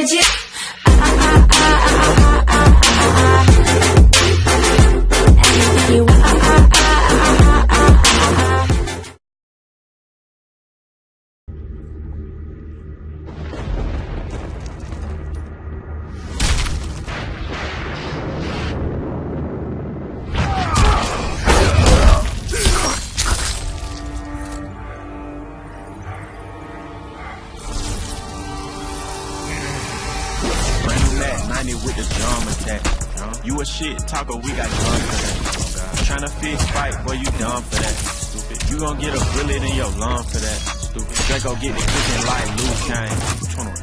legit. With the drum attack. You a shit talker, we got done for that. Tryna fix fight, boy, you done for that. Stupid. You gon' get a bullet in your lung for that. Stupid. Draco get the cooking like Luke Kane.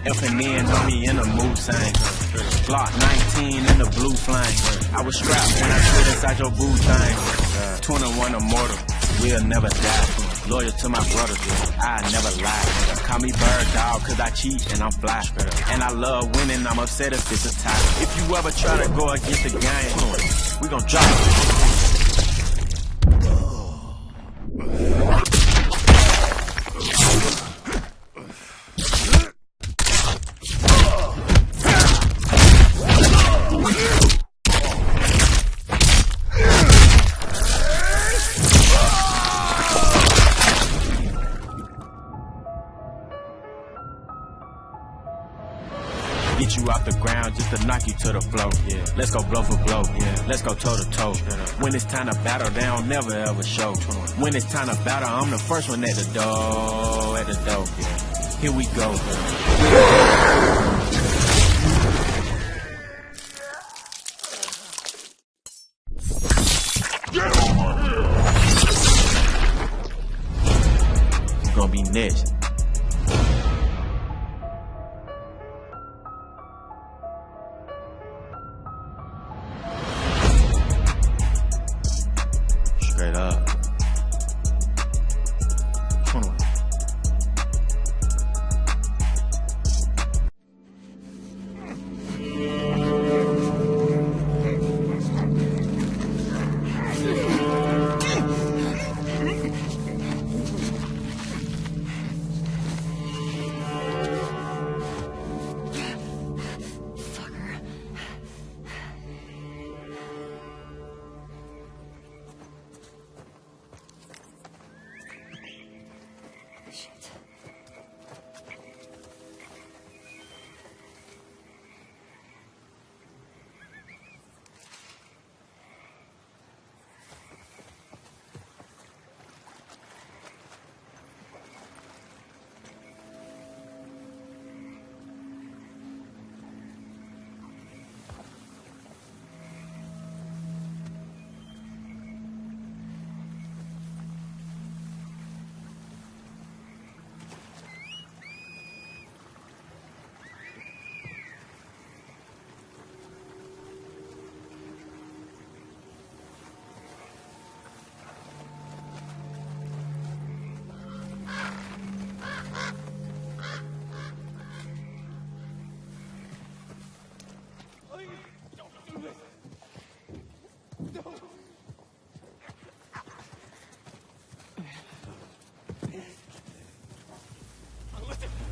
F&N on me in the mood sang. Glock 19 in the blue flame. I was strapped when I slid inside your boo thing. 21 immortal, we'll never die. Loyal to my brothers, I never lie. Call me bird dog, cause I cheat and I'm fly. And I love winning, I'm upset if it's a tie. If you ever try to go against the game, we gon' drop it. Get you off the ground just to knock you to the floor. Yeah. Let's go blow for blow. Yeah. Let's go toe to toe. When it's time to battle, they don't never ever show. When it's time to battle, I'm the first one at the door. At the door. Yeah. Here we go. Get over here! It's gonna be next. Straight up. Come on.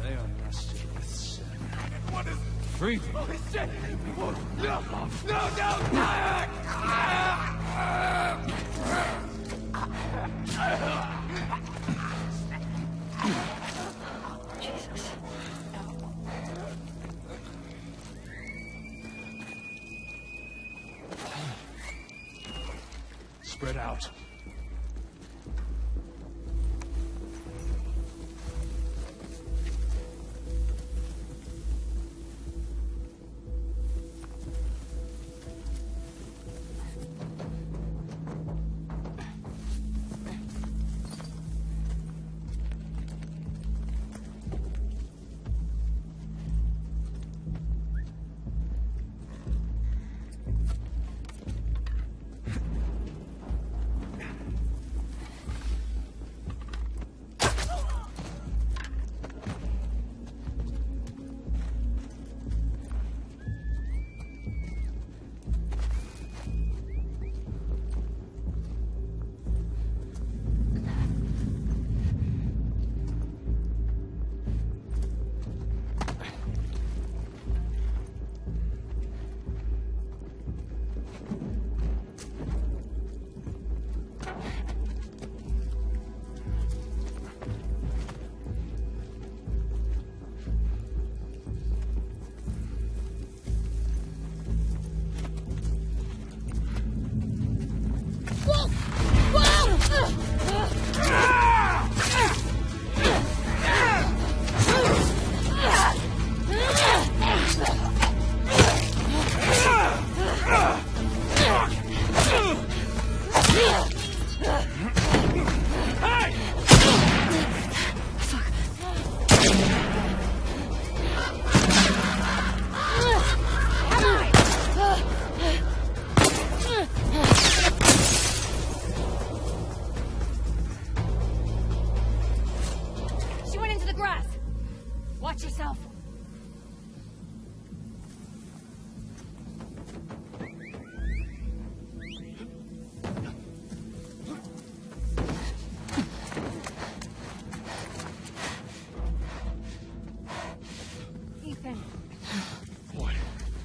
They are nested with sin. What is... Breathe. Holy shit! Oh, no! No! Jesus. Spread out.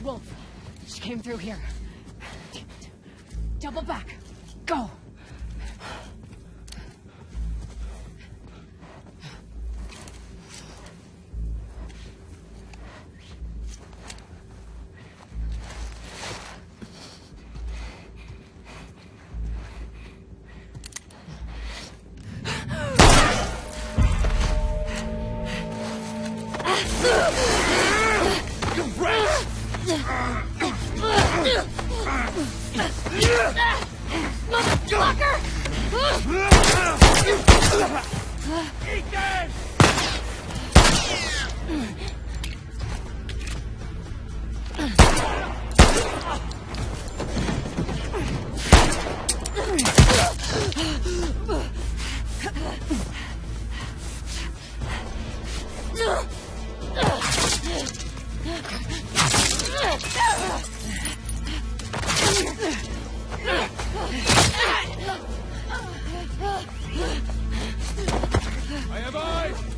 Wolf, she came through here. Damn it. Double back. Go! I have eyes!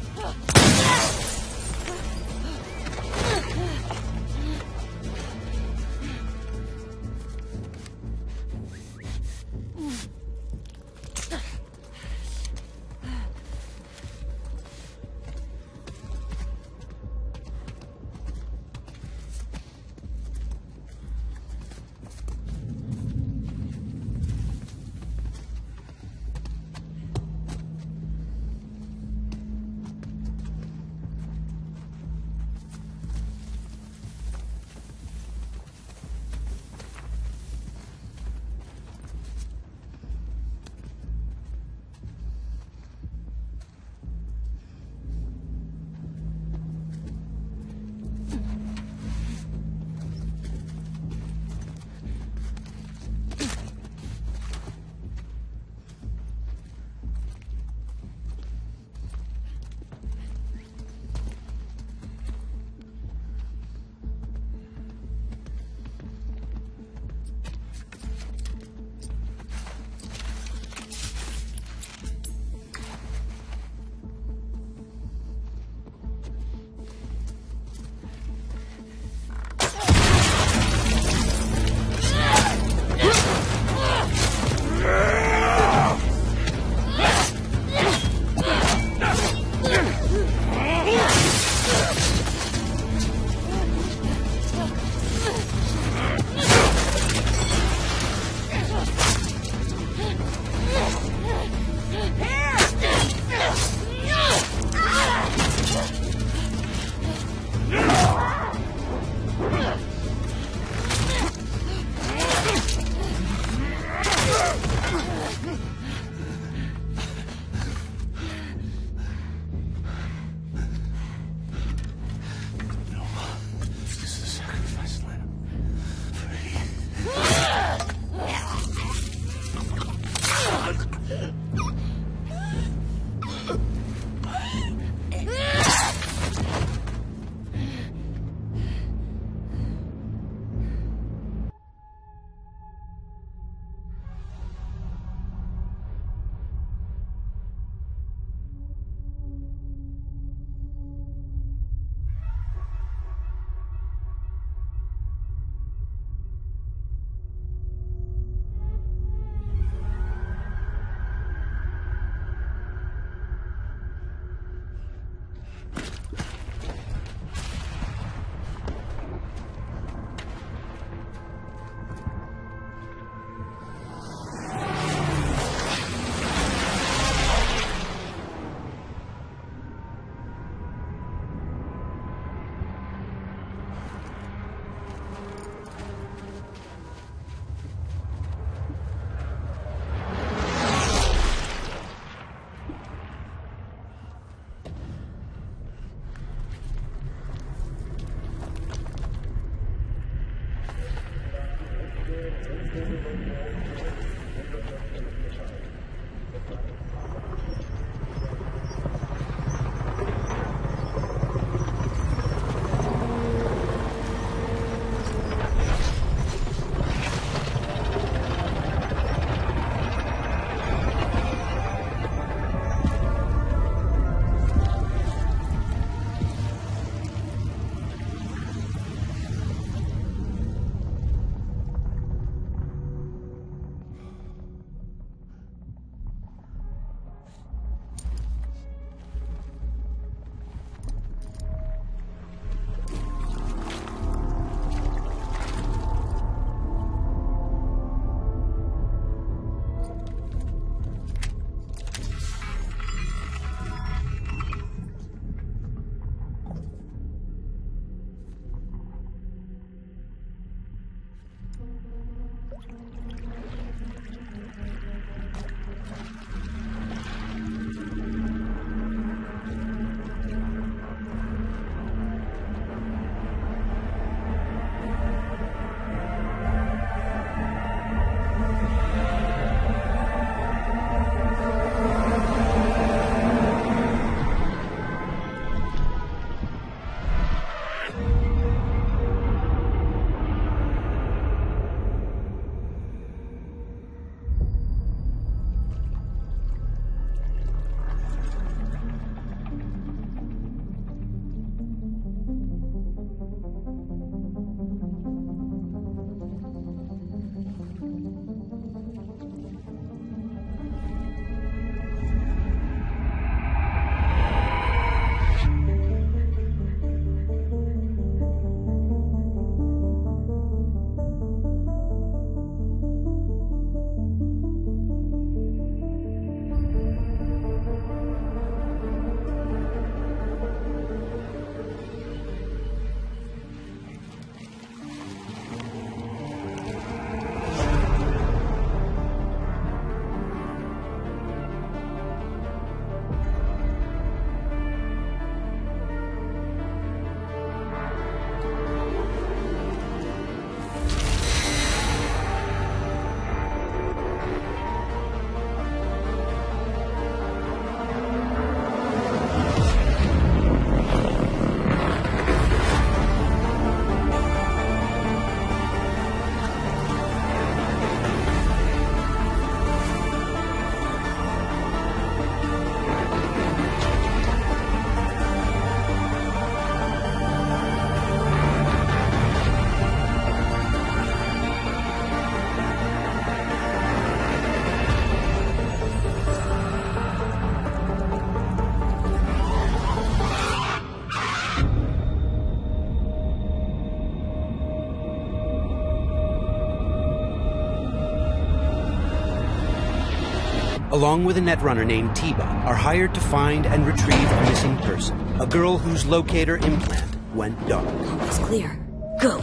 along with a netrunner named T-Bug, are hired to find and retrieve a missing person, a girl whose locator implant went dark. Almost clear. Go.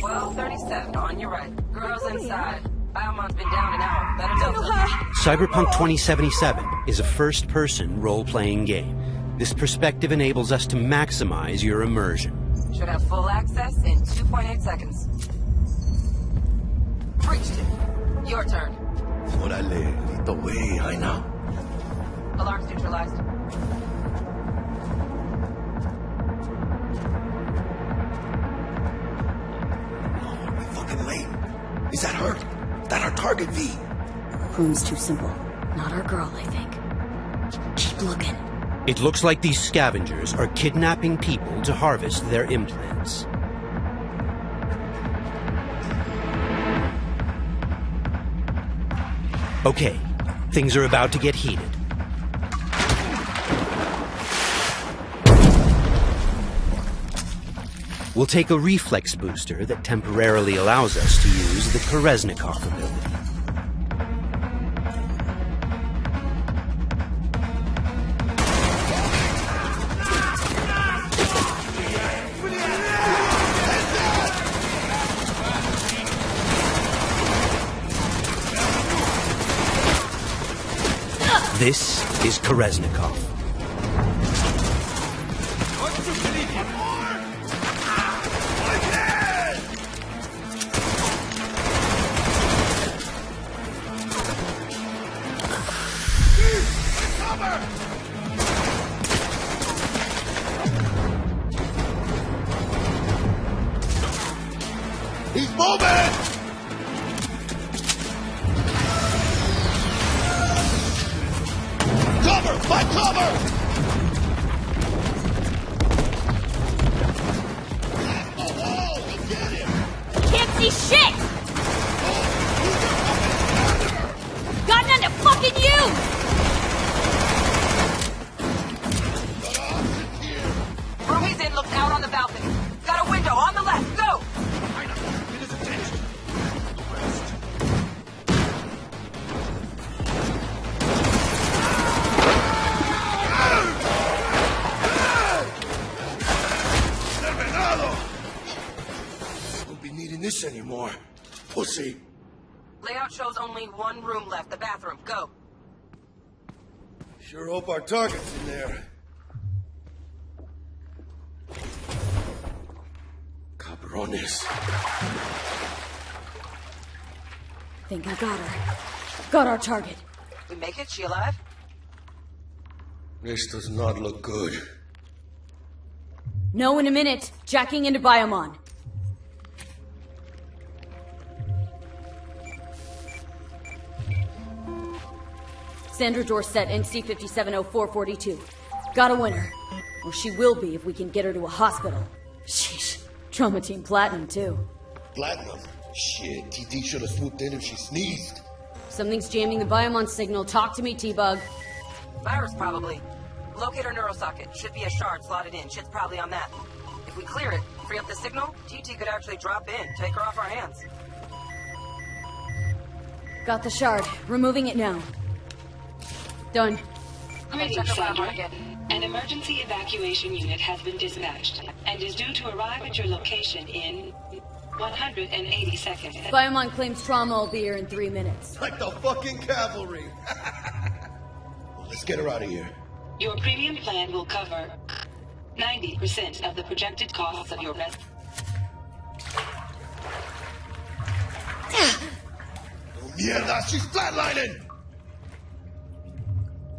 1237 on your right. Girls inside. Biomon's been down an hour. Better Delta. Cyberpunk 2077 is a first-person role-playing game. This perspective enables us to maximize your immersion. Should have full access in 2.8 seconds. Reached it. Your turn. Órale, listo, güey, I know. Alarms neutralized. We're fucking late. Is that her? That our target, V? Room's too simple. Not our girl, I think. Keep looking. It looks like these scavengers are kidnapping people to harvest their implants. Okay, things are about to get heated. We'll take a reflex booster that temporarily allows us to use the Koreznikov ability. This is Koreznikov. He's moving! Cover! Find cover! Oh, get him! Can't see shit! Got none to fucking use! Room he's in looks out on the balcony. Got a window on the left. Go! Get his attention. Terminado! Won't be needing this anymore. Pussy. Layout shows only one room left, the bathroom. Go. Sure hope our target's in there. Cabrones. Think I got her. Got our target. We make it? She alive? This does not look good. No, in a minute. Jacking into Biomon. Sandra Dorset, NC 570442. Got a winner. Or she will be if we can get her to a hospital. Sheesh. Trauma Team Platinum, too. Platinum? Shit, TT should have swooped in if she sneezed. Something's jamming the Biomon signal. Talk to me, T-Bug. Virus, probably. Locator neurosocket. Should be a shard slotted in. Shit's probably on that. If we clear it, free up the signal, TT could actually drop in. Take her off our hands. Got the shard. Removing it now. Done. Greetings, Sandra. An emergency evacuation unit has been dispatched and is due to arrive at your location in 180 seconds. Biomon claims trauma will be here in 3 minutes. Like the fucking cavalry. Well, let's get her out of here. Your premium plan will cover 90% of the projected costs of your rest. Oh, mierda, she's flatlining!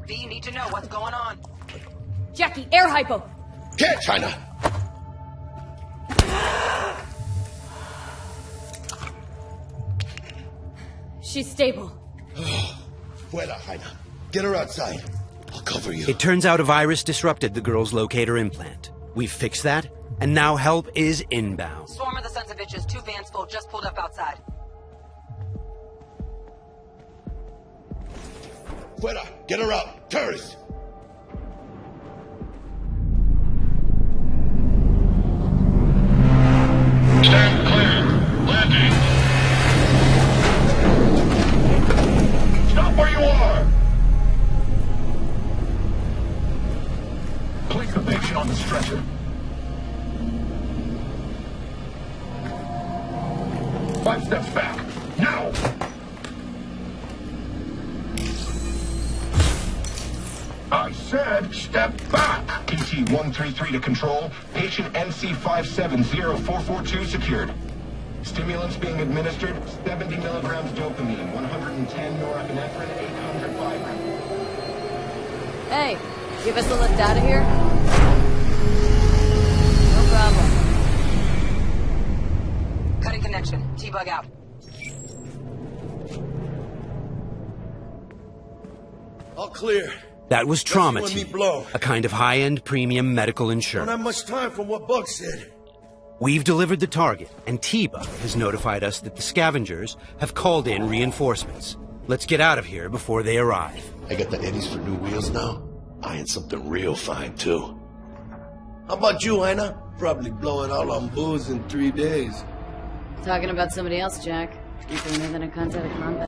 V, you need to know what's going on. Jackie, air hypo! Get China! She's stable. Fuera, Jaina. Get her outside. I'll cover you. It turns out a virus disrupted the girl's locator implant. We've fixed that, and now help is inbound. Swarm of the sons of bitches, 2 vans full, just pulled up outside. Fuera! Get her out! Terrorists! Stand clear. Landing. Place the patient on the stretcher. Five steps back. Now! I said step back! PT-133 to control. Patient NC570442 secured. Stimulants being administered, 70 milligrams dopamine, 110 norepinephrine, 800 Viagra. Hey, give us a lift out of here? No problem. Cutting connection. T-bug out. All clear. That was Trauma Let's see Team, when we blow. a kind of high-end premium medical Don't insurance. have much time from what Bug said. We've delivered the target, and T-Bug has notified us that the scavengers have called in reinforcements. Let's get out of here before they arrive. I got the eddies for new wheels now. Eyeing something real fine, too. How about you, Heiner? Probably blow it all on booze in 3 days. Talking about somebody else, Jack. Keeping within a concept of combat.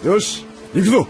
よし、行くぞ。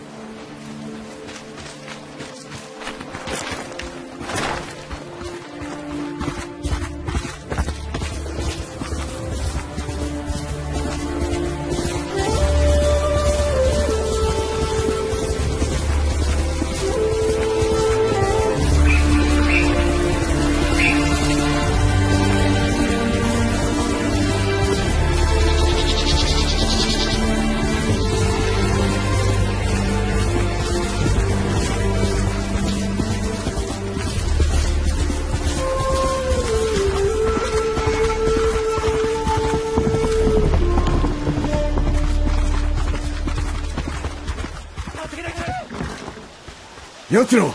奴らは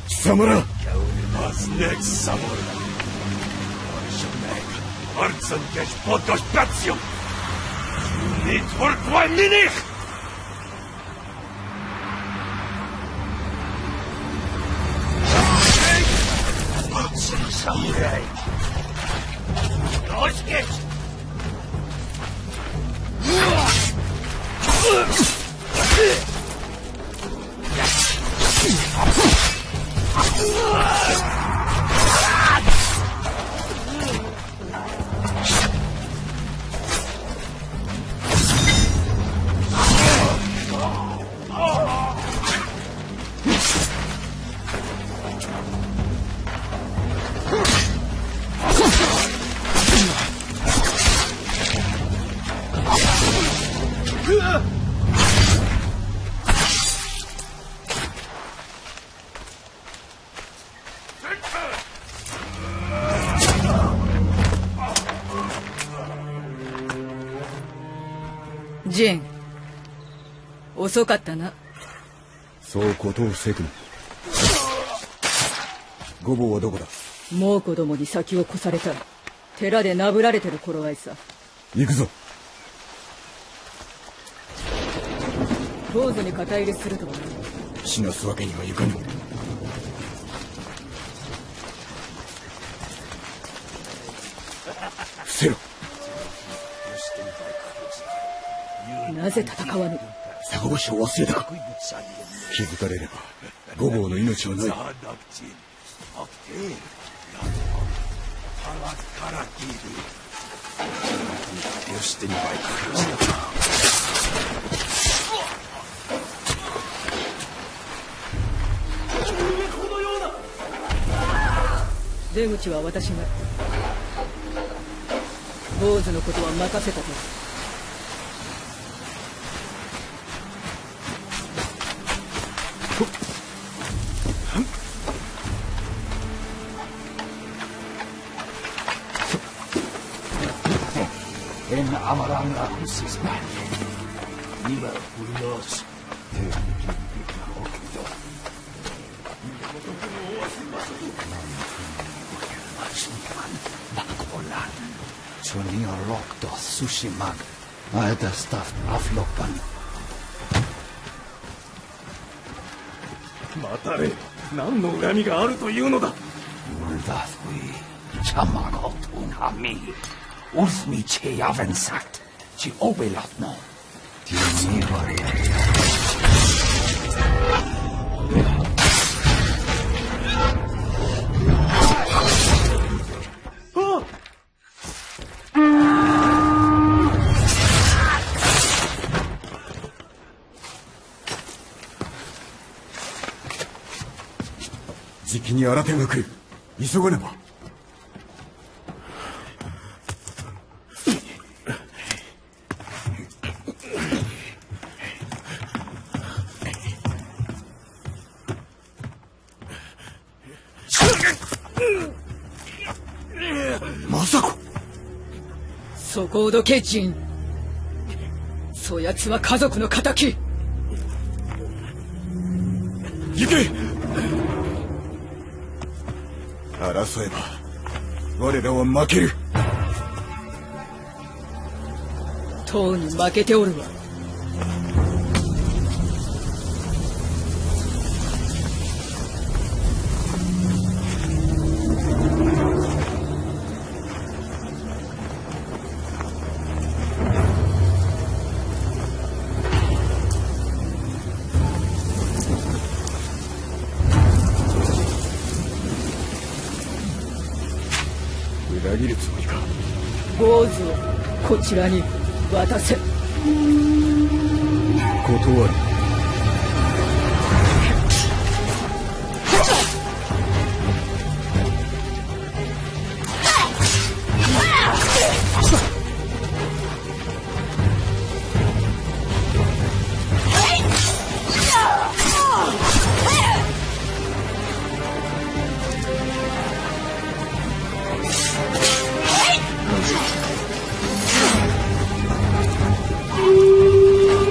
貴様ら Was niks, Samuel. Artsen gets podgoś pracją. Nic wortłannych! Samurai. Rozkieć! ジン、遅かったな。そうことをせくな。ごぼうはどこだ？もう子供に先を越された。寺でなぶられてる頃合いさ。行くぞ。坊主に肩入れするとは。死なすわけにはいかぬ。伏せろ。なぜ戦わぬ？坂越しを忘れたか。気づかれればごぼうの命はない。出口は私が。坊主のことは任せたと。En Amaranga Husisman. Niba Urios. Chunia Lokto Sushimag. Aeda stuffed Aflopan. Matare, 何の恨みがあるというのだ。Uldathwi, Chamago Tunhami. Ulsmi che yaven sagt, ci obelat no. Dieじきに新手が来る。急がねば。まさか。そこをどけ、ジン。そやつは家族の敵。行け。争えば我らは負ける。とうに負けておるわ。裏切るつもりか。坊主をこちらに渡せ。断る。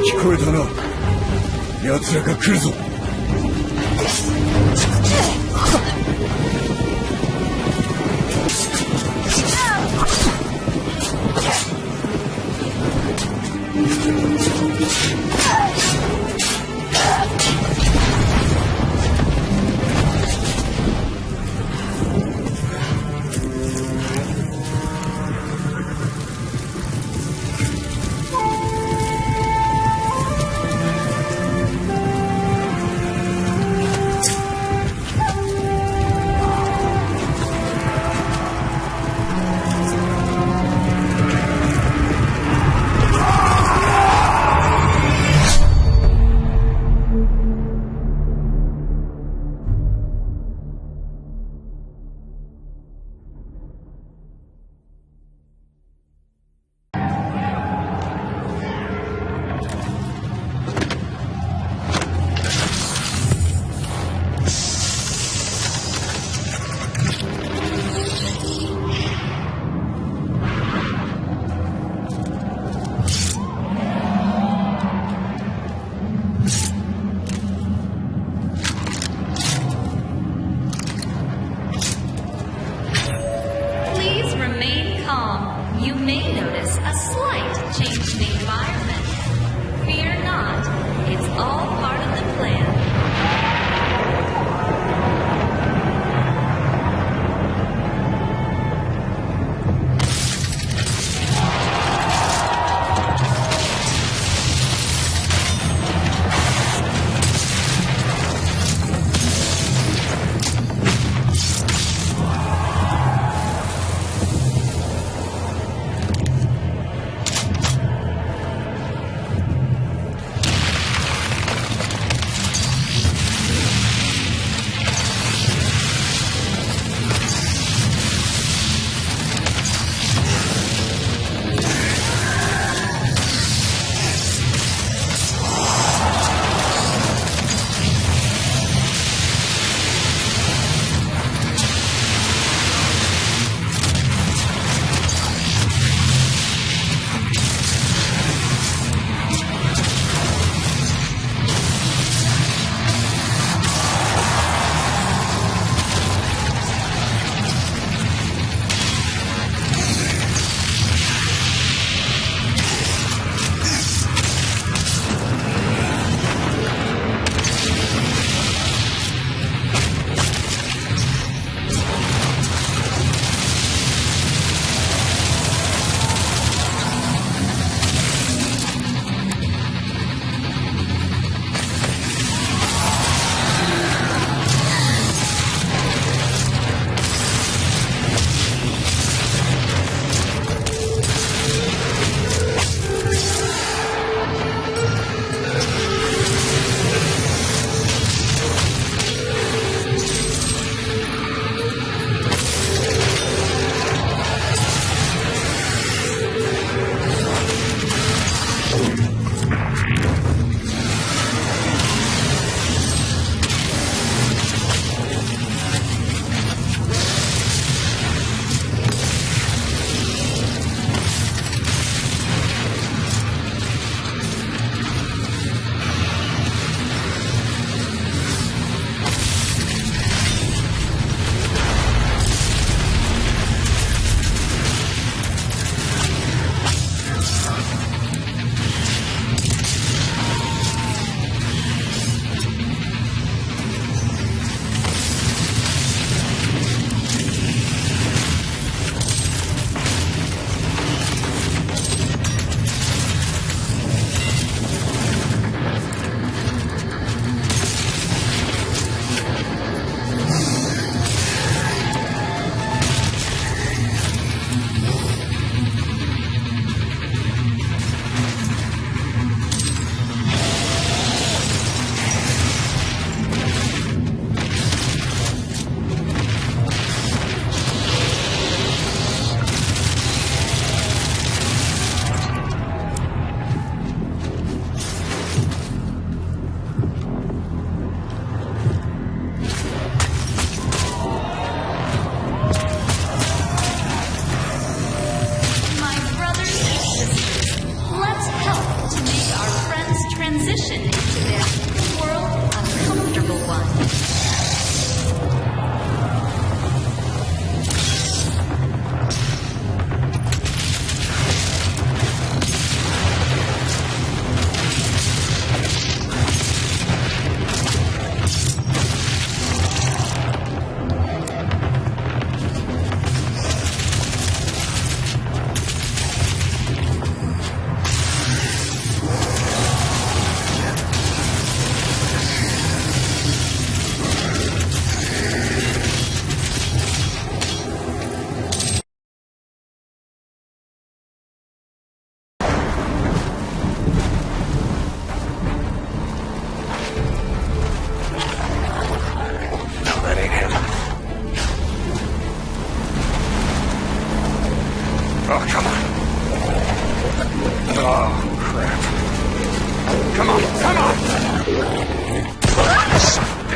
聞こえたな。奴らが来るぞ。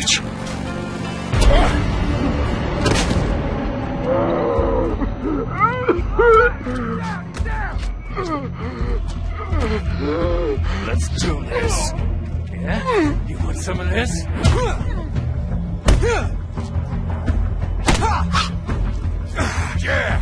bitch! Let's do this. Yeah? You want some of this? Yeah!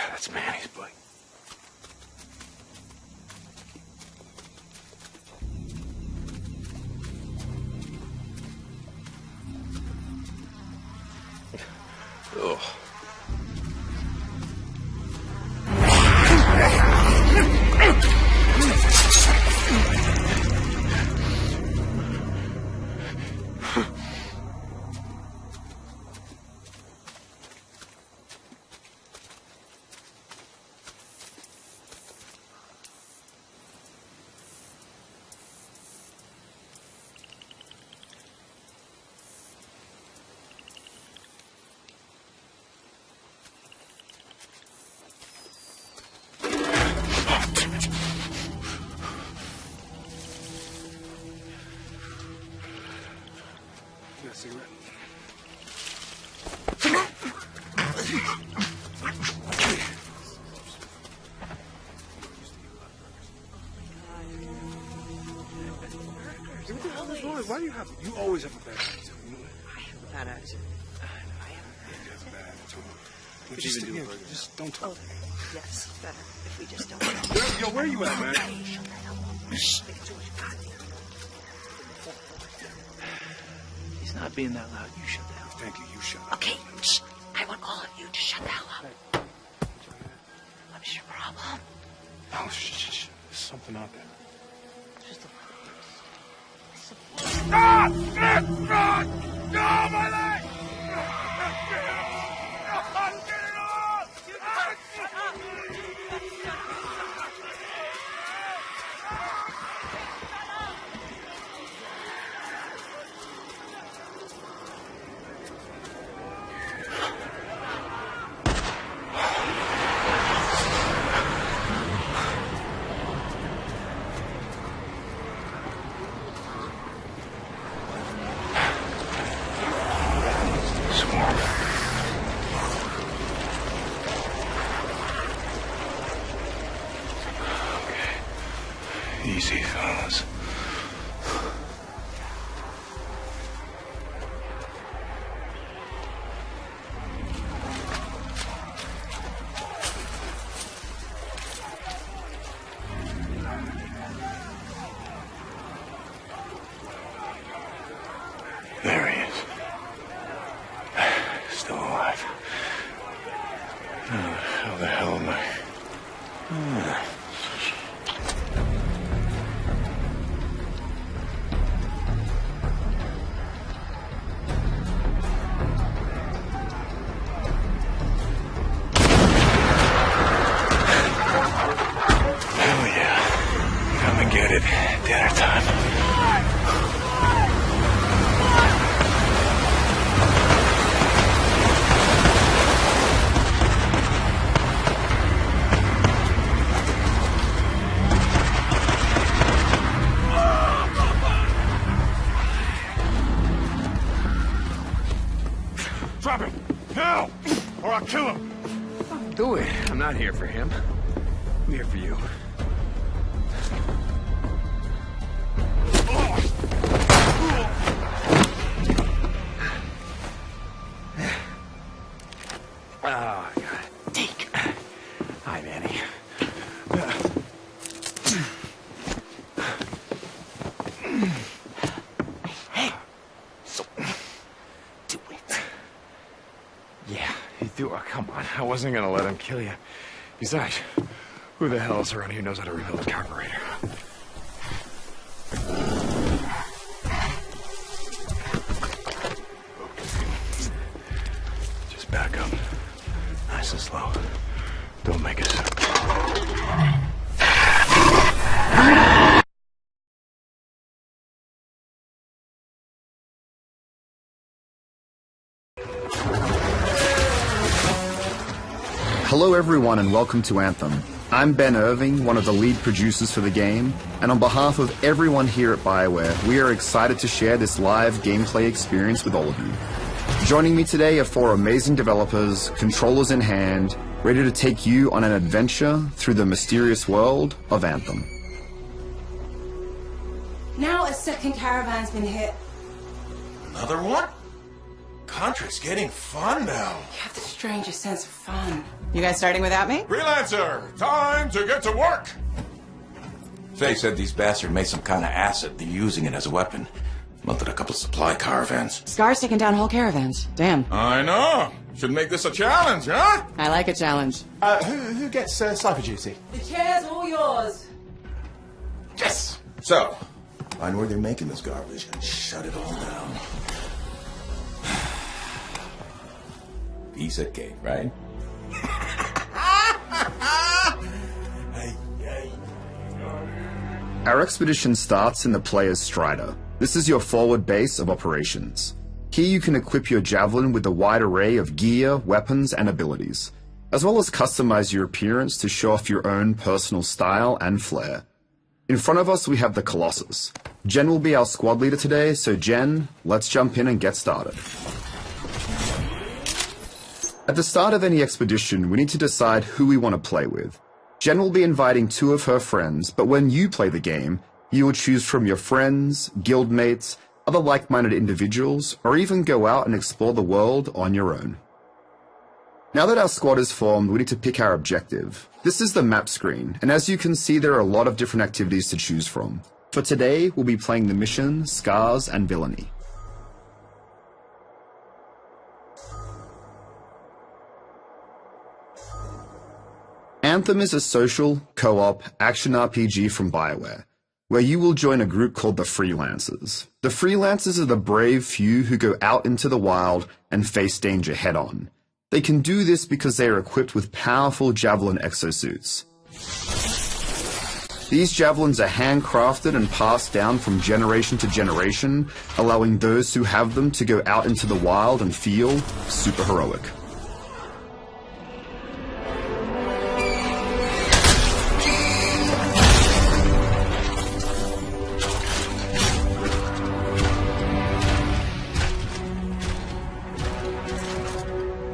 That's Manny's bike. Ugh. You got a cigarette? What the hell is wrong? Why do you have? You always have a bad attitude. You know that? I have a bad attitude. I am. You have a bad attitude. What you even do? Just don't talk. Oh, yes, better if we just don't. Yo, where you at, man? Shh. Making too much goddamn. He's not being that loud. You shut down. Thank you. You shut up. Okay, shh. I want all of you to shut the hell up. What is your problem? Oh, shh. There's something out there. Just a... Ah! Ah! No, my leg! Easy, fellas. There he is. Still alive. How the hell am I? Hell yeah. Come and get it. Dinner time. Drop him! Now! Or I'll kill him! Don't do it. I'm not here for him. I'm here for you. Oh, I got it. Take. Hi, Manny. Hey! So, do it. Yeah, you do. Oh, come on. I wasn't gonna let him kill you. Besides, who the hell else around here knows how to rebuild a carburetor? Nice and slow. Don't make us. Hello everyone and welcome to Anthem. I'm Ben Irving, one of the lead producers for the game, and on behalf of everyone here at BioWare, we are excited to share this live gameplay experience with all of you. Joining me today are 4 amazing developers, controllers in hand, ready to take you on an adventure through the mysterious world of Anthem. Now a second caravan's been hit. Another one? Contra's getting fun now. You have the strangest sense of fun. You guys starting without me? Freelancer, time to get to work! Faye said these bastards made some kind of acid. They're using it as a weapon. Melted a couple of supply caravans. Scar's taking down whole caravans. Damn. I know. Should make this a challenge, huh? I like a challenge. Who gets sniper duty? The chair's all yours. Yes! So, find where they're making this garbage and shut it all down. Piece of cake, right? Our expedition starts in the player's Strider. This is your forward base of operations. Here you can equip your Javelin with a wide array of gear, weapons, and abilities, as well as customize your appearance to show off your own personal style and flair. In front of us we have the Colossus. Jen will be our squad leader today, so Jen, let's jump in and get started. At the start of any expedition, we need to decide who we want to play with. Jen will be inviting 2 of her friends, but when you play the game, you will choose from your friends, guildmates, other like-minded individuals, or even go out and explore the world on your own. Now that our squad is formed, we need to pick our objective. This is the map screen, and as you can see, there are a lot of different activities to choose from. For today, we'll be playing the mission, Scars and Villainy. Anthem is a social, co-op, action RPG from BioWare, where you will join a group called the Freelancers. The Freelancers are the brave few who go out into the wild and face danger head-on. They can do this because they are equipped with powerful Javelin exosuits. These Javelins are handcrafted and passed down from generation to generation, allowing those who have them to go out into the wild and feel super heroic.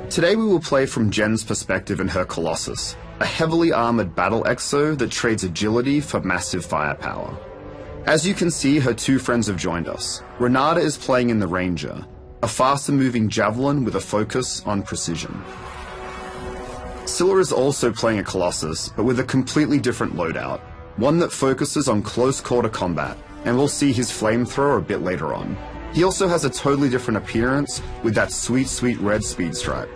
Today we will play from Jen's perspective in her Colossus, a heavily armored battle exo that trades agility for massive firepower. As you can see, her 2 friends have joined us. Renata is playing in the Ranger, a faster moving Javelin with a focus on precision. Scylla is also playing a Colossus, but with a completely different loadout, one that focuses on close quarter combat, and we'll see his flamethrower a bit later on. He also has a totally different appearance with that sweet, sweet red speed stripe.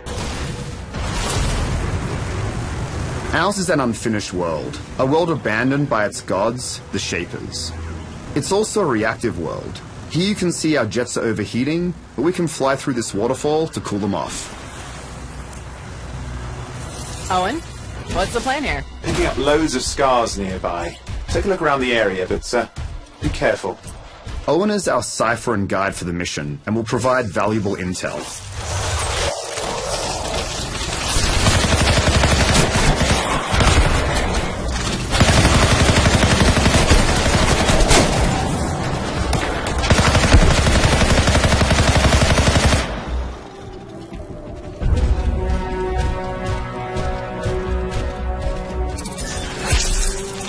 Ours is an unfinished world, a world abandoned by its gods, the Shapers. It's also a reactive world. Here you can see our jets are overheating, but we can fly through this waterfall to cool them off. Owen, what's the plan here? Picking up loads of scars nearby. Take a look around the area, but be careful. Owen is our cipher and guide for the mission, and will provide valuable intel.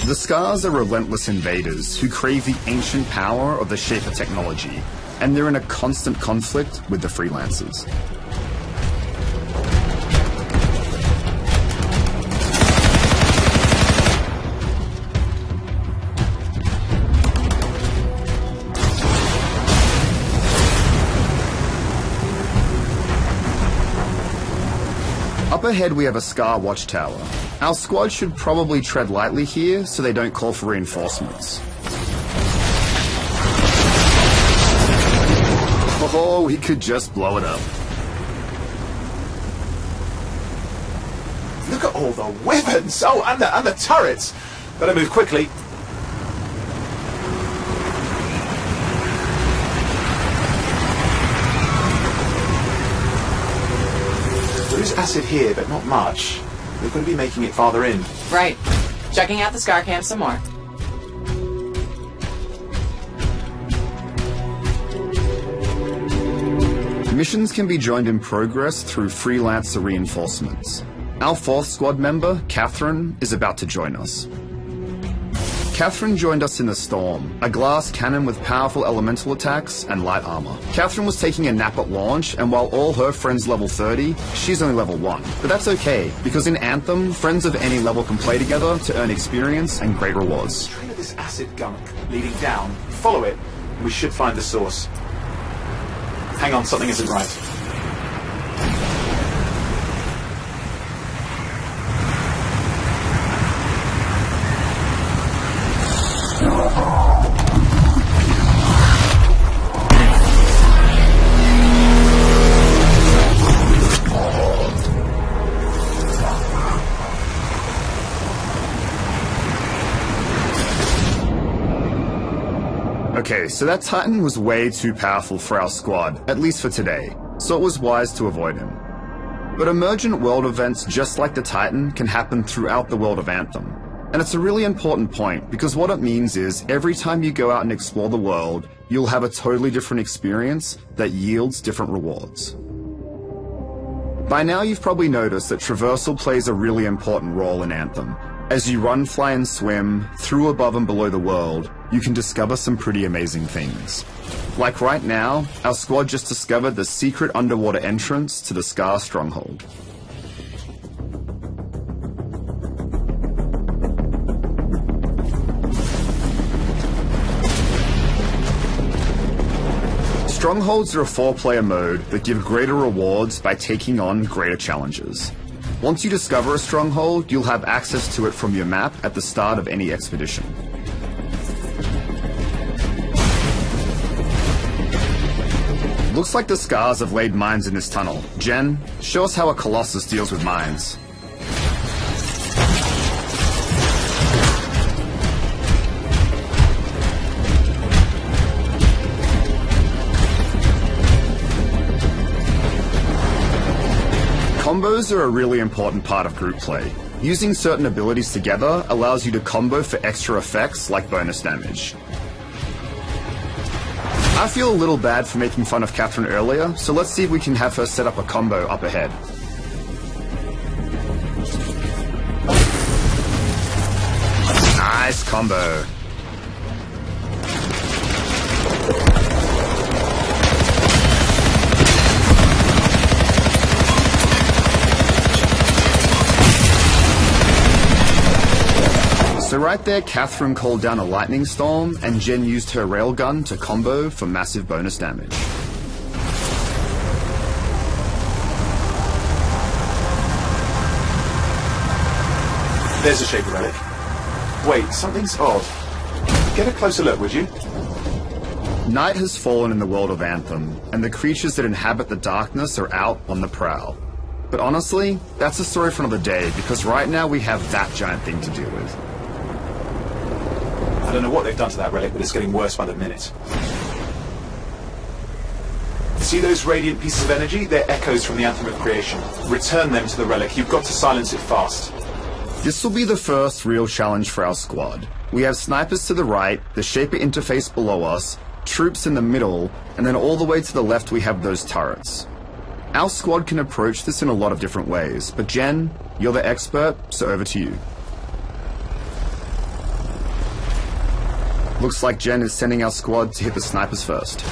The Scars are relentless invaders who crave the ancient power of the Shaper technology, and they're in a constant conflict with the Freelancers. Up ahead we have a Scar watchtower. Our squad should probably tread lightly here so they don't call for reinforcements. Or we could just blow it up. Look at all the weapons! Oh, and the turrets! Better move quickly. There is acid here, but not much. We're going to be making it farther in. Right. Checking out the Scar Camp some more. Missions can be joined in progress through freelancer reinforcements. Our 4th squad member, Catherine, is about to join us. Catherine joined us in the Storm, a glass cannon with powerful elemental attacks and light armor. Catherine was taking a nap at launch, and while all her friends level 30, she's only level 1. But that's okay, because in Anthem, friends of any level can play together to earn experience and great rewards. Train of this acid gunk leading down. Follow it, and we should find the source. Hang on, something isn't right. Okay, so that Titan was way too powerful for our squad, at least for today, so it was wise to avoid him. But emergent world events just like the Titan can happen throughout the world of Anthem. And it's a really important point, because what it means is every time you go out and explore the world, you'll have a totally different experience that yields different rewards. By now you've probably noticed that traversal plays a really important role in Anthem. As you run, fly, and swim through, above, and below the world, you can discover some pretty amazing things. Like right now, our squad just discovered the secret underwater entrance to the Scar Stronghold. Strongholds are a 4-player mode that give greater rewards by taking on greater challenges. Once you discover a stronghold, you'll have access to it from your map at the start of any expedition. Looks like the Scars have laid mines in this tunnel. Jen, show us how a Colossus deals with mines. Combos are a really important part of group play. Using certain abilities together allows you to combo for extra effects like bonus damage. I feel a little bad for making fun of Catherine earlier, so let's see if we can have her set up a combo up ahead. Nice combo. So right there, Catherine called down a lightning storm, and Jen used her railgun to combo for massive bonus damage. There's a Shaper relic. Wait, something's odd. Get a closer look, would you? Night has fallen in the world of Anthem, and the creatures that inhabit the darkness are out on the prowl. But honestly, that's a story for another day, because right now we have that giant thing to deal with. I don't know what they've done to that relic, but it's getting worse by the minute. See those radiant pieces of energy? They're echoes from the Anthem of Creation. Return them to the relic. You've got to silence it fast. This will be the first real challenge for our squad. We have snipers to the right, the Shaper interface below us, troops in the middle, and then all the way to the left we have those turrets. Our squad can approach this in a lot of different ways, but Jen, you're the expert, so over to you. Looks like Jen is sending our squad to hit the snipers first.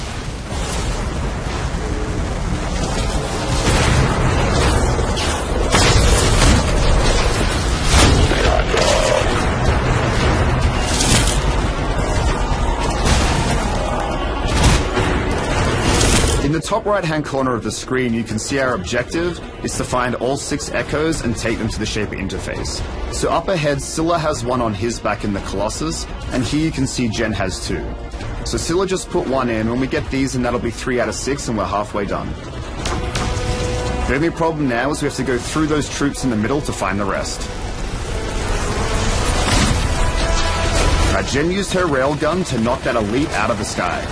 In the top right-hand corner of the screen, you can see our objective is to find all 6 echoes and take them to the Shaper interface. So up ahead, Scylla has one on his back in the Colossus, and here you can see Jen has 2. So Scylla just put one in. When we get these, and that'll be 3 out of 6, and we're halfway done. The only problem now is we have to go through those troops in the middle to find the rest. Jen used her railgun to knock that elite out of the sky.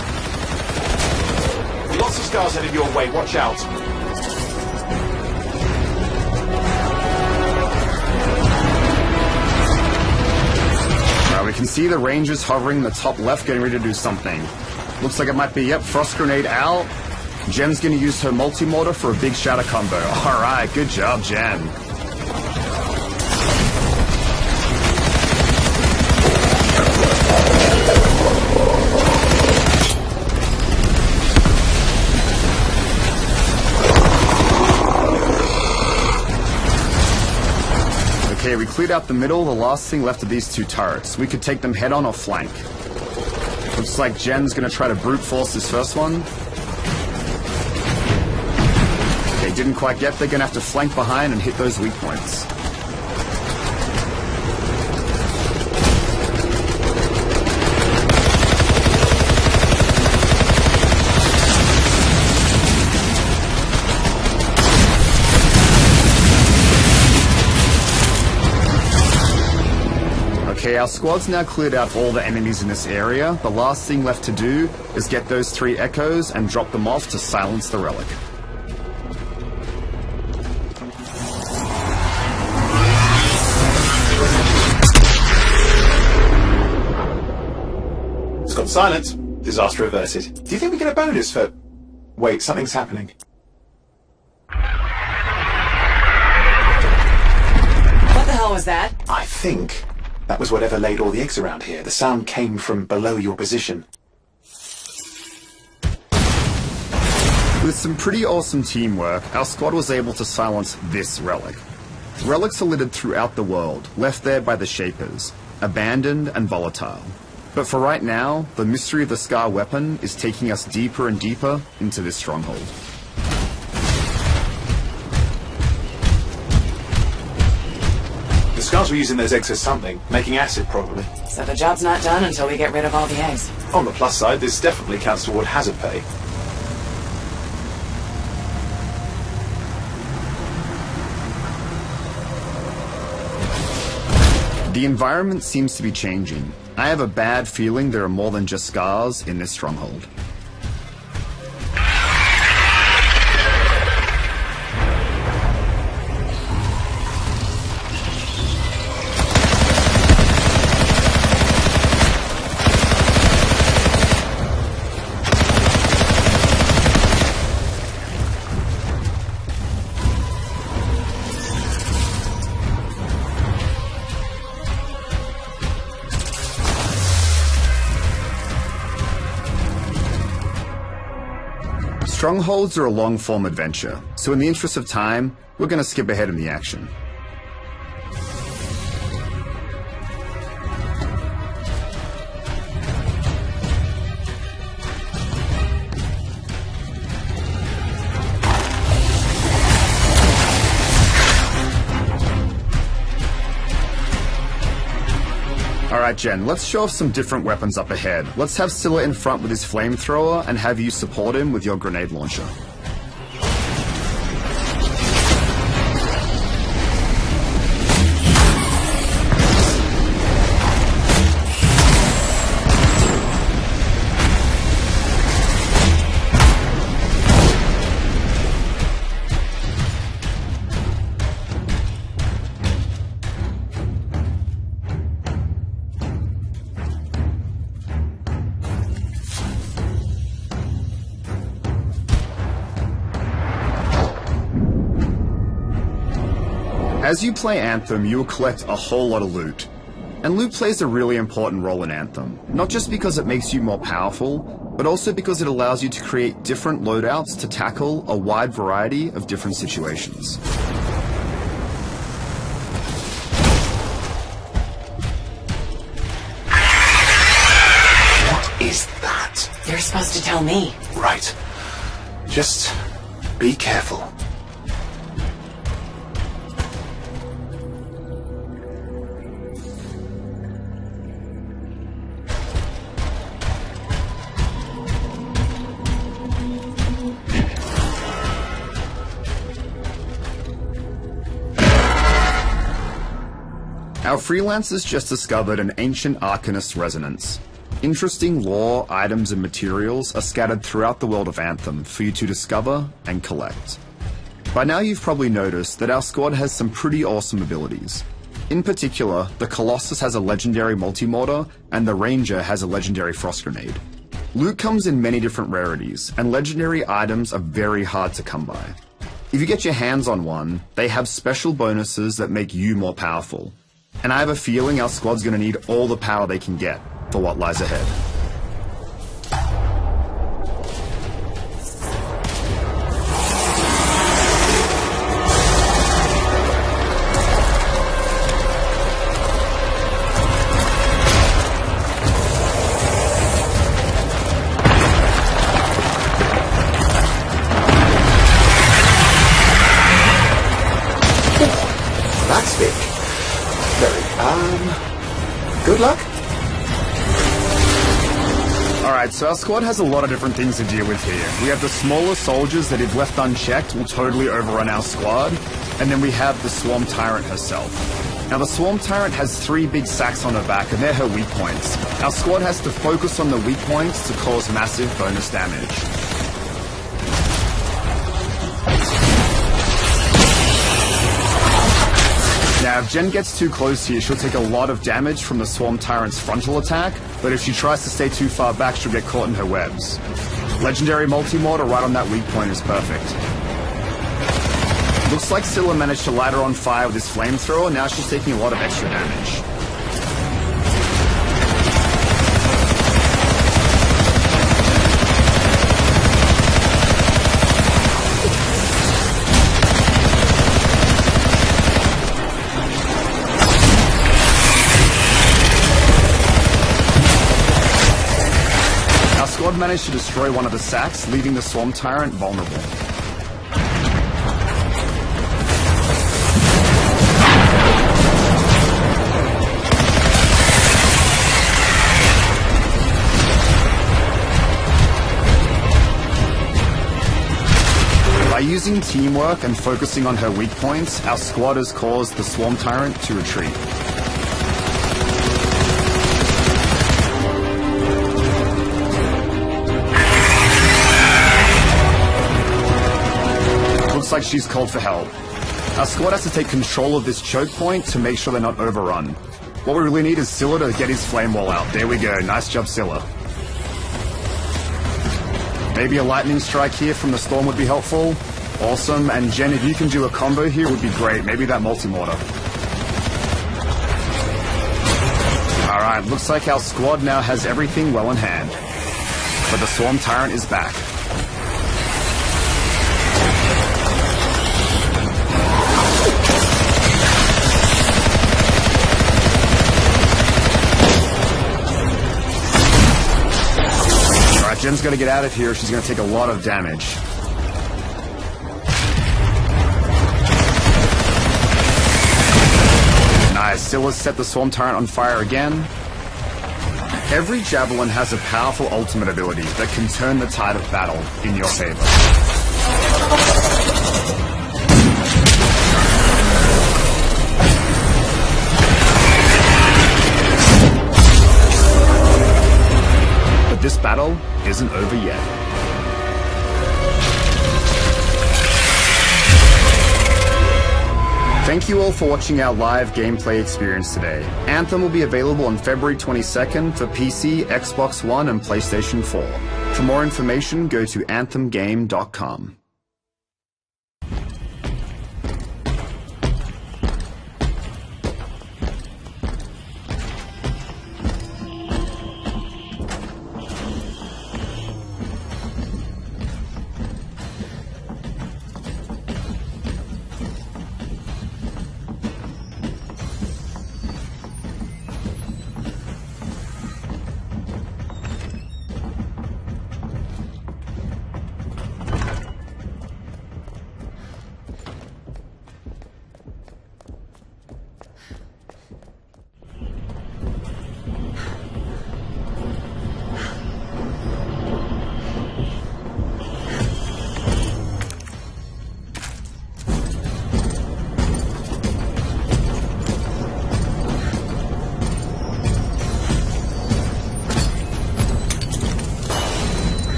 Lots of scars headed your way, watch out. We can see the Rangers hovering in the top left, getting ready to do something. Looks like it might be, yep, Frost Grenade out. Jen's gonna use her multi-mortar for a big shatter combo. Alright, good job, Jen. Okay, we cleared out the middle. The last thing left of these two turrets. We could take them head on or flank. Looks like Jen's gonna try to brute force this first one. Okay, didn't quite get there. Gonna have to flank behind and hit those weak points. Okay, our squad's now cleared out all the enemies in this area. The last thing left to do is get those 3 echoes and drop them off to silence the relic. It's gone silent. Disaster averted. Do you think we get a bonus for... Wait, something's happening. What the hell was that? I think that was whatever laid all the eggs around here. The sound came from below your position. With some pretty awesome teamwork, our squad was able to silence this relic. Relics are littered throughout the world, left there by the Shapers, abandoned and volatile. But for right now, the mystery of the Scar weapon is taking us deeper and deeper into this stronghold. The Scars were using those eggs for something, making acid probably. So the job's not done until we get rid of all the eggs. On the plus side, this definitely counts toward hazard pay. The environment seems to be changing. I have a bad feeling there are more than just Scars in this stronghold. Strongholds are a long-form adventure, so in the interest of time, we're going to skip ahead in the action. Alright Jen, let's show off some different weapons up ahead. Let's have Scylla in front with his flamethrower and have you support him with your grenade launcher. As you play Anthem, you will collect a whole lot of loot. And loot plays a really important role in Anthem, not just because it makes you more powerful, but also because it allows you to create different loadouts to tackle a wide variety of different situations. What is that? You're supposed to tell me. Right. Just be careful. Our freelancers just discovered an ancient Arcanist resonance. Interesting lore, items, and materials are scattered throughout the world of Anthem for you to discover and collect. By now you've probably noticed that our squad has some pretty awesome abilities. In particular, the Colossus has a legendary multi-mortar, and the Ranger has a legendary frost grenade. Loot comes in many different rarities, and legendary items are very hard to come by. If you get your hands on one, they have special bonuses that make you more powerful. And I have a feeling our squad's gonna need all the power they can get for what lies ahead. That's big. Good luck. Alright, so our squad has a lot of different things to deal with here. We have the smaller soldiers that if left unchecked will totally overrun our squad, and then we have the Swarm Tyrant herself. Now the Swarm Tyrant has 3 big sacks on her back and they're her weak points. Our squad has to focus on the weak points to cause massive bonus damage. Now, if Jen gets too close here, she'll take a lot of damage from the Swarm Tyrant's frontal attack, but if she tries to stay too far back, she'll get caught in her webs. Legendary multi-mortar right on that weak point is perfect. Looks like Scylla managed to light her on fire with his flamethrower, now she's taking a lot of extra damage. Squad managed to destroy one of the sacks, leaving the Swarm Tyrant vulnerable. By using teamwork and focusing on her weak points, our squad has caused the Swarm Tyrant to retreat. Looks like she's called for help. Our squad has to take control of this choke point to make sure they're not overrun. What we really need is Scylla to get his flame wall out. There we go. Nice job, Scylla. Maybe a lightning strike here from the storm would be helpful. Awesome. And Jen, if you can do a combo here, would be great. Maybe that multi-mortar. Alright, looks like our squad now has everything well in hand. But the Swarm Tyrant is back. Jen's gotta get out of here, she's gonna take a lot of damage. Nice, Scylla set the Swarm Tyrant on fire again. Every Javelin has a powerful ultimate ability that can turn the tide of battle in your favor. This battle isn't over yet. Thank you all for watching our live gameplay experience today. Anthem will be available on February 22nd for PC, Xbox One, and PlayStation 4. For more information, go to anthemgame.com.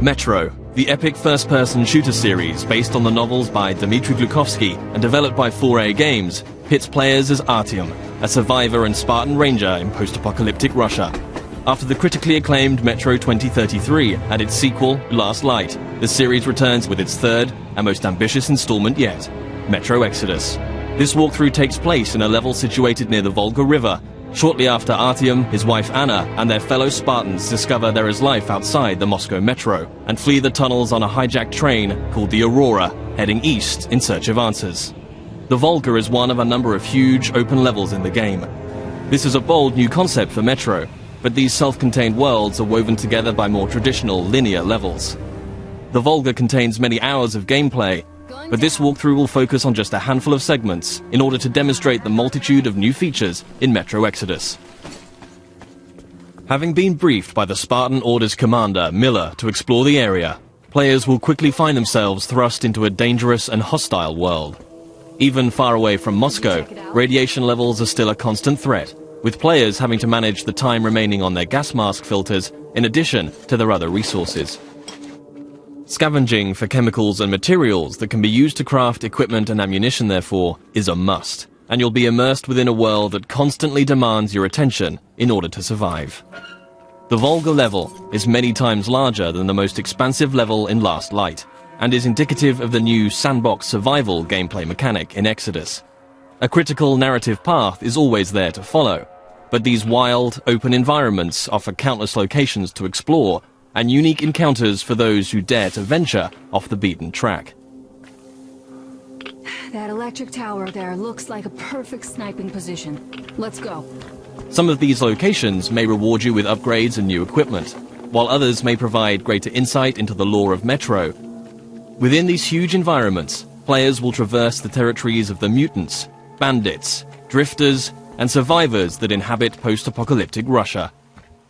Metro, the epic first-person shooter series based on the novels by Dmitry Glukovsky and developed by 4A Games, pits players as Artyom, a survivor and Spartan ranger in post-apocalyptic Russia. After the critically acclaimed Metro 2033 and its sequel, Last Light, the series returns with its third and most ambitious installment yet, Metro Exodus. This walkthrough takes place in a level situated near the Volga River. Shortly after Artyom, his wife Anna, and their fellow Spartans discover there is life outside the Moscow Metro and flee the tunnels on a hijacked train called the Aurora, heading east in search of answers. The Volga is one of a number of huge open levels in the game. This is a bold new concept for Metro, but these self-contained worlds are woven together by more traditional linear levels. The Volga contains many hours of gameplay, but this walkthrough will focus on just a handful of segments in order to demonstrate the multitude of new features in Metro Exodus. Having been briefed by the Spartan Order's commander, Miller, to explore the area, players will quickly find themselves thrust into a dangerous and hostile world. Even far away from Moscow, radiation levels are still a constant threat, with players having to manage the time remaining on their gas mask filters in addition to their other resources. Scavenging for chemicals and materials that can be used to craft equipment and ammunition, therefore, is a must, and you'll be immersed within a world that constantly demands your attention in order to survive. The Volga level is many times larger than the most expansive level in Last Light, and is indicative of the new sandbox survival gameplay mechanic in Exodus. A critical narrative path is always there to follow, but these wild, open environments offer countless locations to explore and unique encounters for those who dare to venture off the beaten track. That electric tower there looks like a perfect sniping position. Let's go. Some of these locations may reward you with upgrades and new equipment, while others may provide greater insight into the lore of Metro. Within these huge environments, players will traverse the territories of the mutants, bandits, drifters, and survivors that inhabit post-apocalyptic Russia.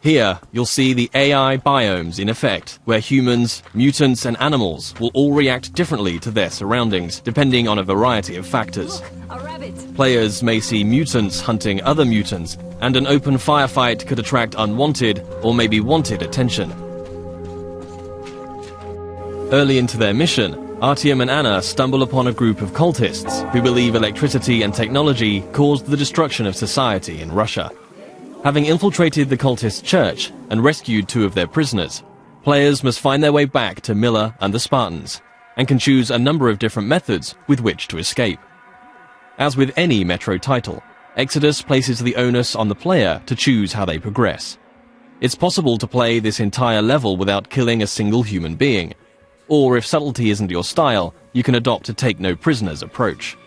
Here, you'll see the AI biomes in effect, where humans, mutants, and animals will all react differently to their surroundings, depending on a variety of factors. Players may see mutants hunting other mutants, and an open firefight could attract unwanted or maybe wanted attention. Early into their mission, Artyom and Anna stumble upon a group of cultists who believe electricity and technology caused the destruction of society in Russia. Having infiltrated the cultist church and rescued 2 of their prisoners, players must find their way back to Miller and the Spartans, and can choose a number of different methods with which to escape. As with any Metro title, Exodus places the onus on the player to choose how they progress. It's possible to play this entire level without killing a single human being, or if subtlety isn't your style, you can adopt a take-no-prisoners approach.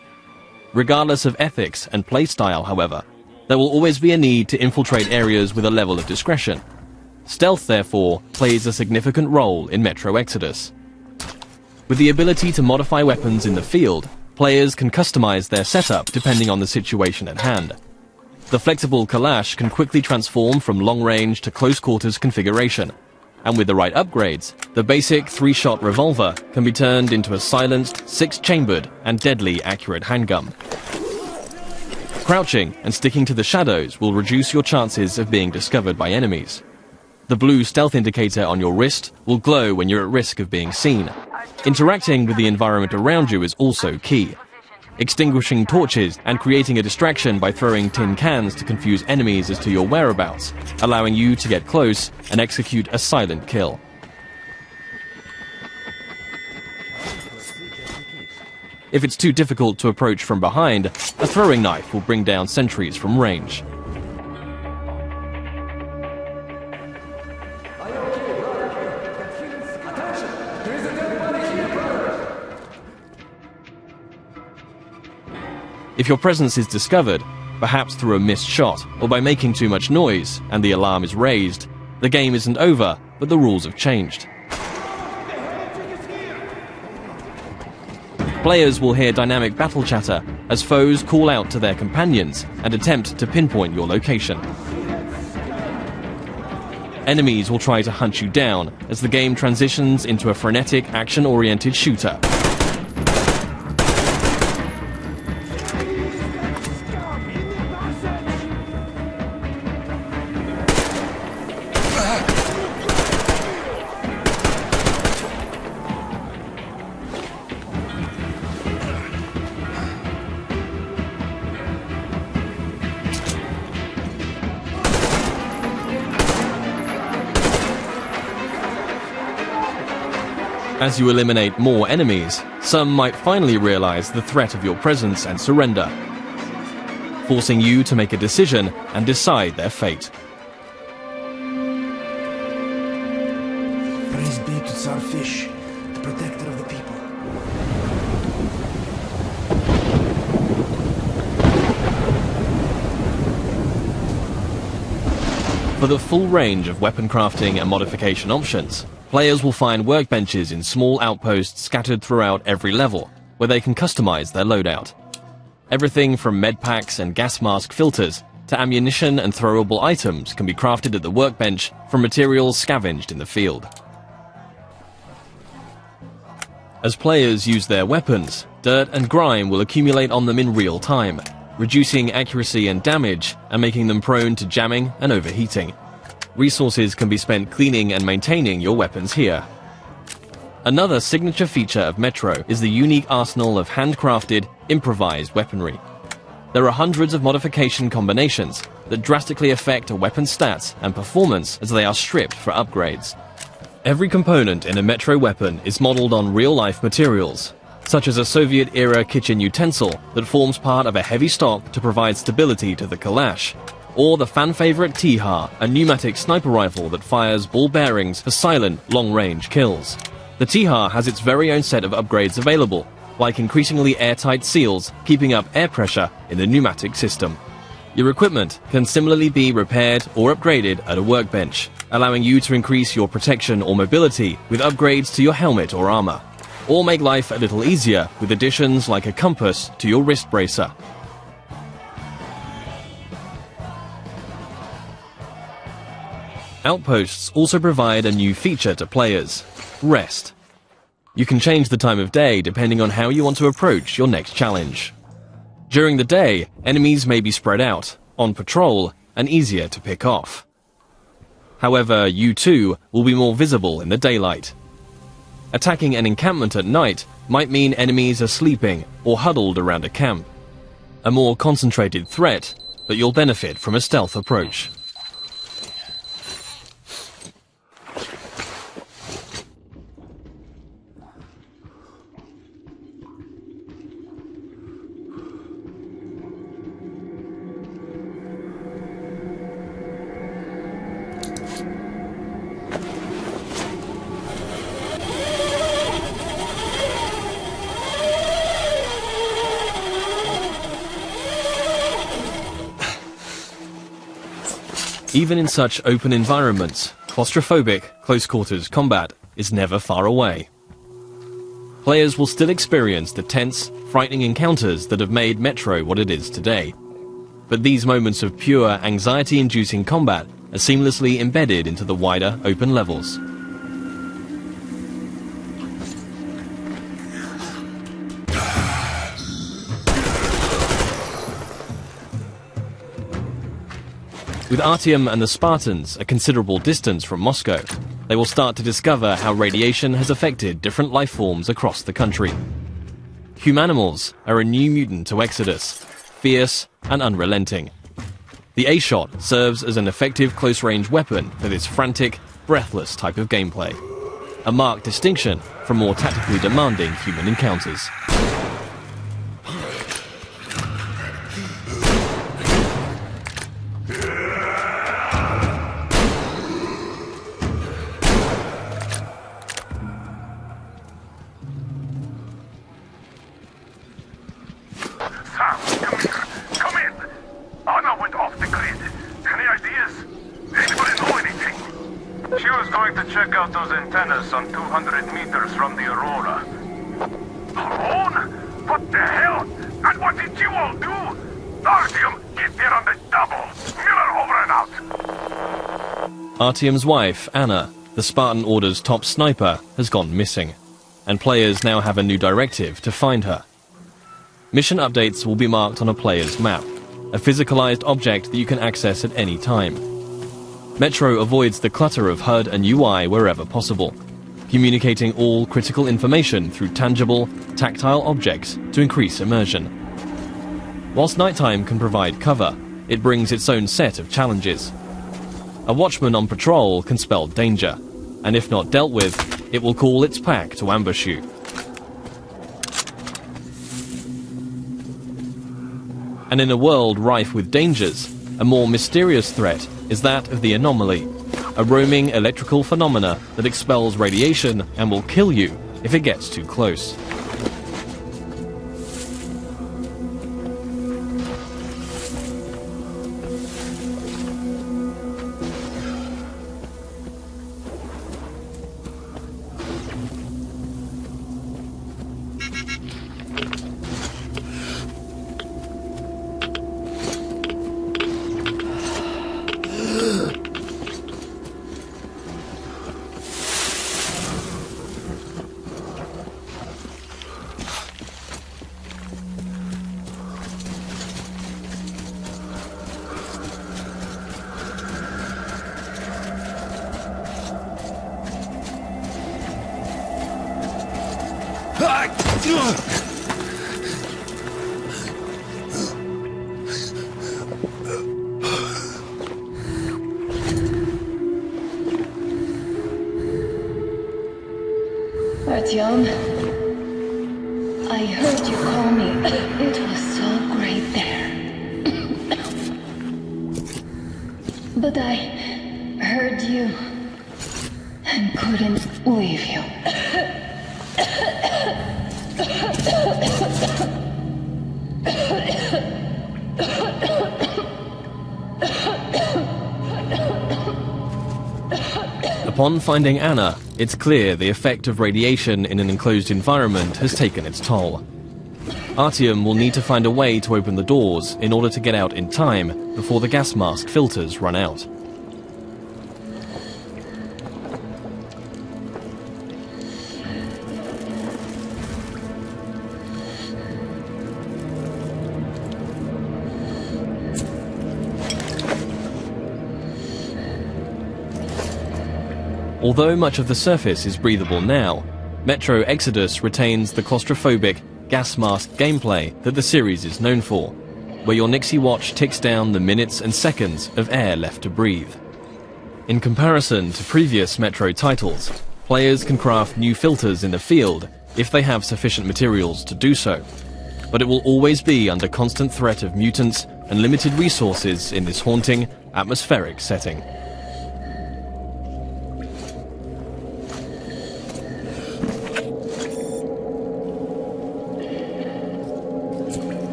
Regardless of ethics and playstyle, however, there will always be a need to infiltrate areas with a level of discretion. Stealth, therefore, plays a significant role in Metro Exodus. With the ability to modify weapons in the field, players can customize their setup depending on the situation at hand. The flexible Kalash can quickly transform from long-range to close-quarters configuration, and with the right upgrades, the basic 3-shot revolver can be turned into a silenced, 6-chambered, and deadly accurate handgun. Crouching and sticking to the shadows will reduce your chances of being discovered by enemies. The blue stealth indicator on your wrist will glow when you're at risk of being seen. Interacting with the environment around you is also key. Extinguishing torches and creating a distraction by throwing tin cans to confuse enemies as to your whereabouts, allowing you to get close and execute a silent kill. If it's too difficult to approach from behind, a throwing knife will bring down sentries from range. If your presence is discovered, perhaps through a missed shot or by making too much noise and the alarm is raised, the game isn't over, but the rules have changed. Players will hear dynamic battle chatter as foes call out to their companions and attempt to pinpoint your location. Enemies will try to hunt you down as the game transitions into a frenetic, action-oriented shooter. As you eliminate more enemies, some might finally realize the threat of your presence and surrender, forcing you to make a decision and decide their fate. Praise be to Tsar Fish, the protector of the people. For the full range of weapon crafting and modification options, players will find workbenches in small outposts scattered throughout every level, where they can customize their loadout. Everything from medpacks and gas mask filters to ammunition and throwable items can be crafted at the workbench from materials scavenged in the field. As players use their weapons, dirt and grime will accumulate on them in real time, reducing accuracy and damage and making them prone to jamming and overheating. Resources can be spent cleaning and maintaining your weapons here. Another signature feature of Metro is the unique arsenal of handcrafted, improvised weaponry. There are hundreds of modification combinations that drastically affect a weapon's stats and performance as they are stripped for upgrades. Every component in a Metro weapon is modeled on real-life materials, such as a Soviet-era kitchen utensil that forms part of a heavy stock to provide stability to the Kalash, or the fan-favorite T-HAR, a pneumatic sniper rifle that fires ball bearings for silent, long-range kills. The T-HAR has its very own set of upgrades available, like increasingly airtight seals, keeping up air pressure in the pneumatic system. Your equipment can similarly be repaired or upgraded at a workbench, allowing you to increase your protection or mobility with upgrades to your helmet or armor, or make life a little easier with additions like a compass to your wrist bracer. Outposts also provide a new feature to players: rest. You can change the time of day depending on how you want to approach your next challenge. During the day, enemies may be spread out, on patrol, and easier to pick off. However, you too will be more visible in the daylight. Attacking an encampment at night might mean enemies are sleeping or huddled around a camp. A more concentrated threat, but you'll benefit from a stealth approach. Even in such open environments, claustrophobic, close-quarters combat is never far away. Players will still experience the tense, frightening encounters that have made Metro what it is today. But these moments of pure, anxiety-inducing combat are seamlessly embedded into the wider, open levels. With Artyom and the Spartans a considerable distance from Moscow, they will start to discover how radiation has affected different life forms across the country. Humanimals are a new mutant to Exodus, fierce and unrelenting. The A-Shot serves as an effective close-range weapon for this frantic, breathless type of gameplay, a marked distinction from more tactically demanding human encounters. Some 200 meters from the Aurora. Alone? What the hell? And what did you all do? Artyom, get there on the double. Miller over and out. Artyom's wife, Anna, the Spartan Order's top sniper, has gone missing, and players now have a new directive to find her. Mission updates will be marked on a player's map, a physicalized object that you can access at any time. Metro avoids the clutter of HUD and UI wherever possible, communicating all critical information through tangible, tactile objects to increase immersion. Whilst nighttime can provide cover, it brings its own set of challenges. A watchman on patrol can spell danger, and if not dealt with, it will call its pack to ambush you. And in a world rife with dangers, a more mysterious threat is that of the anomaly, a roaming electrical phenomena that expels radiation and will kill you if it gets too close. Artyom, I heard you call me. It was so great there. But I heard you and couldn't leave you. Upon finding Anna, it's clear the effect of radiation in an enclosed environment has taken its toll. Artyom will need to find a way to open the doors in order to get out in time before the gas mask filters run out. Although much of the surface is breathable now, Metro Exodus retains the claustrophobic, gas mask gameplay that the series is known for, where your Nixie watch ticks down the minutes and seconds of air left to breathe. In comparison to previous Metro titles, players can craft new filters in the field if they have sufficient materials to do so, but it will always be under constant threat of mutants and limited resources in this haunting, atmospheric setting.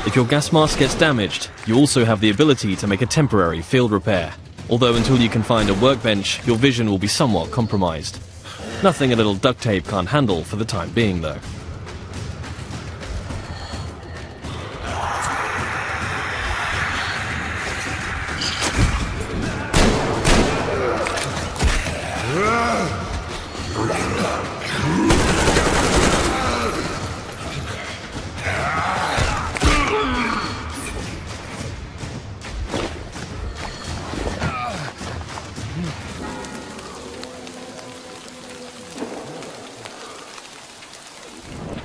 If your gas mask gets damaged, you also have the ability to make a temporary field repair. Although until you can find a workbench, your vision will be somewhat compromised. Nothing a little duct tape can't handle for the time being, though.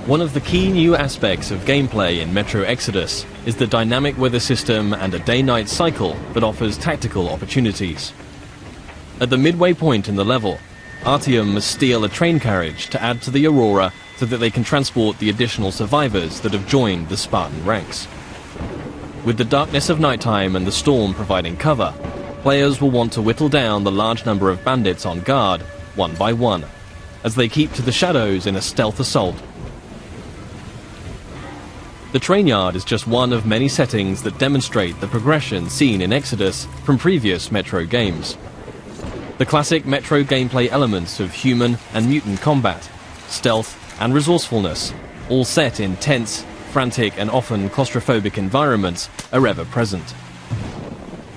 One of the key new aspects of gameplay in Metro Exodus is the dynamic weather system and a day-night cycle that offers tactical opportunities. At the midway point in the level, Artyom must steal a train carriage to add to the Aurora so that they can transport the additional survivors that have joined the Spartan ranks. With the darkness of nighttime and the storm providing cover, players will want to whittle down the large number of bandits on guard, one by one, as they keep to the shadows in a stealth assault. The train yard is just one of many settings that demonstrate the progression seen in Exodus from previous Metro games. The classic Metro gameplay elements of human and mutant combat, stealth and resourcefulness all set in tense, frantic and often claustrophobic environments, are ever present.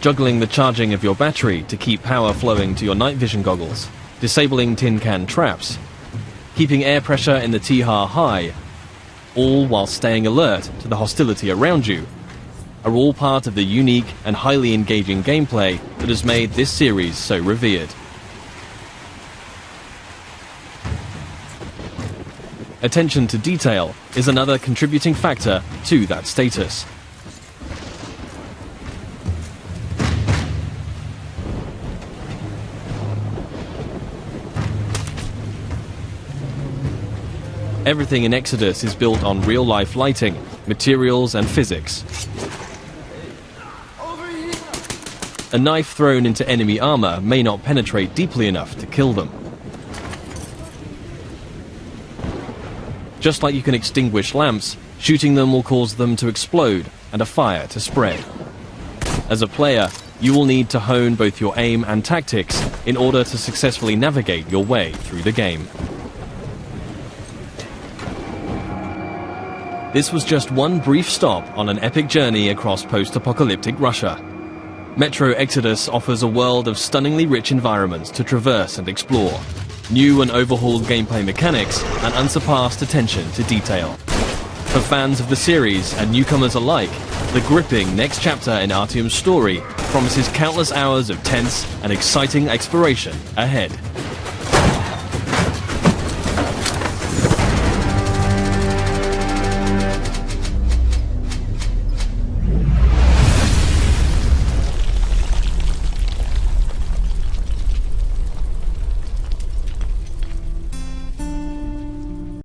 Juggling the charging of your battery to keep power flowing to your night vision goggles, disabling tin can traps, keeping air pressure in the T-HAR high, all while staying alert to the hostility around you, are all part of the unique and highly engaging gameplay that has made this series so revered. Attention to detail is another contributing factor to that status. Everything in Exodus is built on real-life lighting, materials and physics. A knife thrown into enemy armor may not penetrate deeply enough to kill them. Just like you can extinguish lamps, shooting them will cause them to explode and a fire to spread. As a player, you will need to hone both your aim and tactics in order to successfully navigate your way through the game. This was just one brief stop on an epic journey across post-apocalyptic Russia. Metro Exodus offers a world of stunningly rich environments to traverse and explore, new and overhauled gameplay mechanics, and unsurpassed attention to detail. For fans of the series and newcomers alike, the gripping next chapter in Artyom's story promises countless hours of tense and exciting exploration ahead.